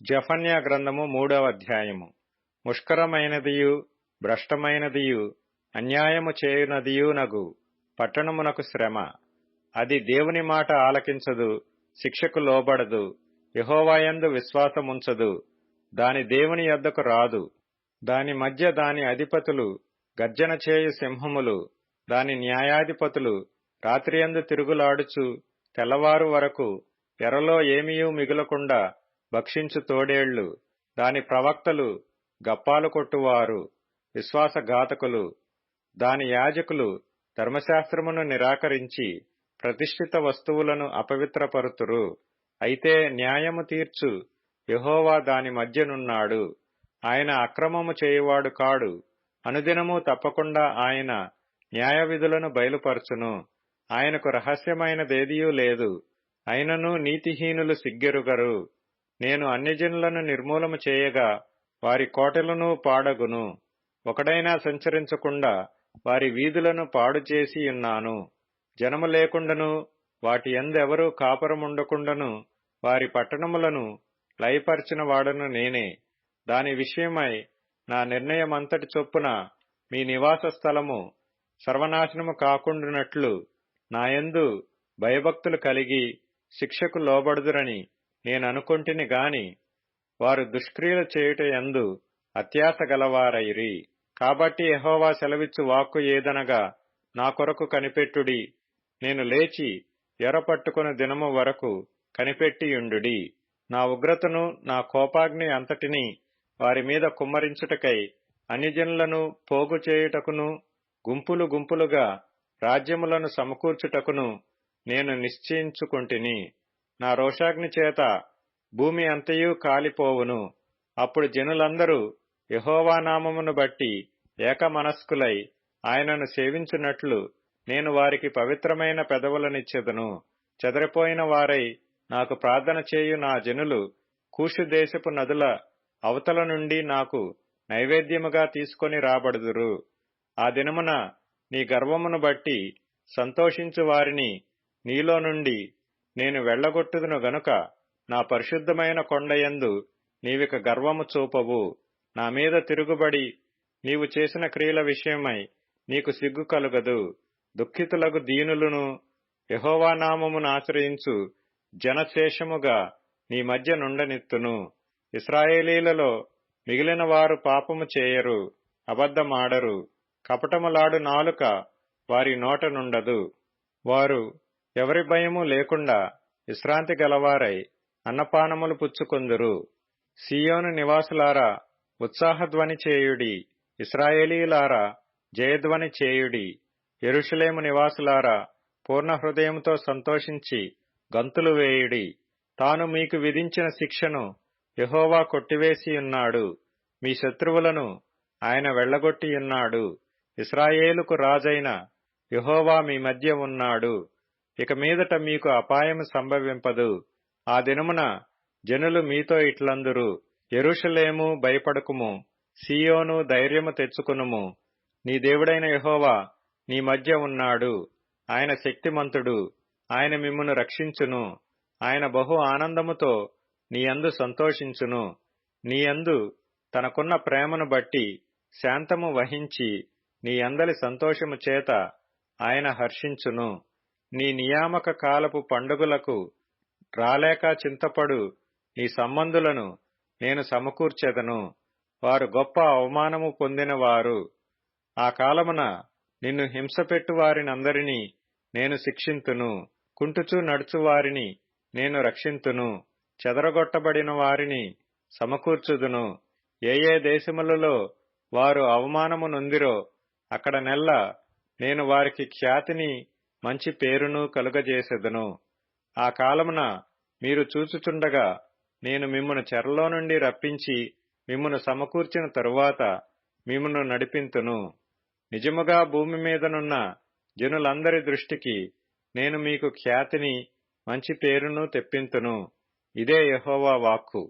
జెఫన్యా గ్రంథము 3వ అధ్యాయము. ముష్కరమైనదియు భ్రష్టమైనదియు అన్యాయము చేయునదియునగు పట్టణమునకు శ్రమ. అది దేవుని మాట ఆలకించదు, శిక్షకు లోబడదు, యెహోవాయందు విశ్వాసముంచదు. దాని దేవుని యొద్దకు రాదు. దాని మధ్య దాని అధిపతులు గర్జన చేయు సింహములు, దాని న్యాయాధిపతులు రాత్రియందు తిరుగులాడుచు తెల్లవారు వరకు ఎరలో ఏమీయూ మిగులకుండా భక్షించు తోడేళ్లు. దాని ప్రవక్తలు గప్పాలు కొట్టువారు, విశ్వాసఘాతకులు. దాని యాజకులు ధర్మశాస్త్రమును నిరాకరించి ప్రతిష్ఠిత వస్తువులను అపవిత్రపరుతురు. అయితే న్యాయము తీర్చు యెహోవా దాని మధ్యనున్నాడు. ఆయన అక్రమము చేయువాడు కాడు. అనుదినము తప్పకుండా ఆయన న్యాయవిధులను బయలుపరచును. ఆయనకు రహస్యమైనదేదియూ లేదు. అయినను నీతిహీనులు సిగ్గెరుగరు. నేను అన్యజనులను నిర్మూలము చేయగా వారి కోటలను పాడగును. ఒకడైనా సంచరించకుండా వారి వీధులను పాడుచేసి ఉన్నాను. జనము లేకుండాను వాటి యందెవరూ కాపురముండకుండాను వారి పట్టణములను లయపరిచిన వాడను నేనే. దాని విషయమై నా నిర్ణయమంతటి చొప్పున మీ నివాస స్థలము సర్వనాశనము కాకుండునట్లు నాయందు భయభక్తులు కలిగి శిక్షకు లోబడుదురని నేననుకొంటిని గాని వారు దుష్క్రియలు చేయుట యందు అత్యాశ గలవారైరి. కాబట్టి యెహోవా సెలవిచ్చు వాక్కు ఏదనగా, నా కొరకు కనిపెట్టుడి. నేను లేచి ఎరపట్టుకుని దినము వరకు కనిపెట్టియుండుడి. నా ఉగ్రతను నా కోపాగ్ని అంతటినీ వారి మీద కుమ్మరించుటకై అన్యజనులను పోగు చేయుటకును గుంపులు గుంపులుగా రాజ్యములను సమకూర్చుటకును నేను నిశ్చయించుకొంటిని. నా రోషాగ్ని చేత భూమి అంతయు కాలిపోవును. అప్పుడు జనులందరూ యెహోవా నామమును బట్టి ఏకమనస్కులై ఆయనను సేవించున్నట్లు నేను వారికి పవిత్రమైన పెదవులనిచ్చెదను. చెదరిపోయిన వారై నాకు ప్రార్థన చేయు నా జనులు కూషు దేశపు నదుల అవతల నుండి నాకు నైవేద్యముగా తీసుకొని రాబడుదురు. ఆ దినమున నీ గర్వమును బట్టి సంతోషించు వారిని నీలో నుండి నేను వెళ్లగొట్టుదును గనుక నా పరిశుద్ధమైన కొండయందు నీవిక గర్వము చూపవు. నా మీద తిరుగుబడి నీవు చేసిన క్రియల విషయమై నీకు సిగ్గు కలుగదు. దుఃఖితులగు దీనులను యెహోవా నామమును ఆశ్రయించు జనశేషముగా నీ మధ్య నుండనిత్తును. ఇశ్రాయేలీలలో మిగిలిన వారు పాపము చేయరు, అబద్ధమాడరు. కపటములాడు నాలుక వారి నోట నుండదు. వారు ఎవరి భయము లేకుండా విశ్రాంతి గలవారై అన్నపానములు పుచ్చుకొందురు. సీయోను నివాసులారా ఉత్సాహధ్వని చేయుడి. ఇశ్రాయేలీయులారా జయధ్వని చేయుడి. యెరూషలేము నివాసులారా పూర్ణ హృదయముతో సంతోషించి గంతులు వేయుడి. తాను మీకు విధించిన శిక్షను యెహోవా కొట్టివేసియున్నాడు. మీ శత్రువులను ఆయన వెళ్లగొట్టియున్నాడు. ఇశ్రాయేలుకు రాజైన యెహోవా మీ మధ్య ఉన్నాడు. ఇక మీదట మీకు అపాయము సంభవింపదు. ఆ దినమున జనులు మీతో ఇట్లందురు, యెరూషలేము భయపడకుము, సీయోను ధైర్యము తెచ్చుకునుము. నీ దేవుడైన యెహోవా నీ మధ్య ఉన్నాడు. ఆయన శక్తిమంతుడు. ఆయన మిమ్మును రక్షించును. ఆయన బహు ఆనందముతో నీయందు సంతోషించును. నీయందు తనకున్న ప్రేమను బట్టి శాంతము వహించి నీ అందలి సంతోషము చేత ఆయన హర్షించును. నీ నియామక కాలపు పండుగలకు రాలేక చింతపడు నీ సంబంధులను నేను సమకూర్చెదను. వారు గొప్ప అవమానము పొందినవారు. ఆ కాలమున నిన్ను హింసపెట్టు వారినందరినీ నేను శిక్షింతును. కుంటుచూ నడుచువారిని నేను రక్షింతును. చెదరగొట్టబడిన వారిని సమకూర్చుదును. ఏ దేశములలో వారు అవమానము నొందిరో అక్కడ నెల్ల నేను వారికి ఖ్యాతిని మంచి పేరును కలుగజేసెదను. ఆ కాలమున మీరు చూచుచుండగా నేను మిమ్మును చెరలో నుండి రప్పించి మిమ్మును సమకూర్చిన తరువాత మిమ్మును నడిపింతును. నిజముగా భూమి మీదనున్న జనులందరి దృష్టికి నేను మీకు ఖ్యాతిని మంచి పేరును తెప్పింతును. ఇదే యెహోవా వాక్కు.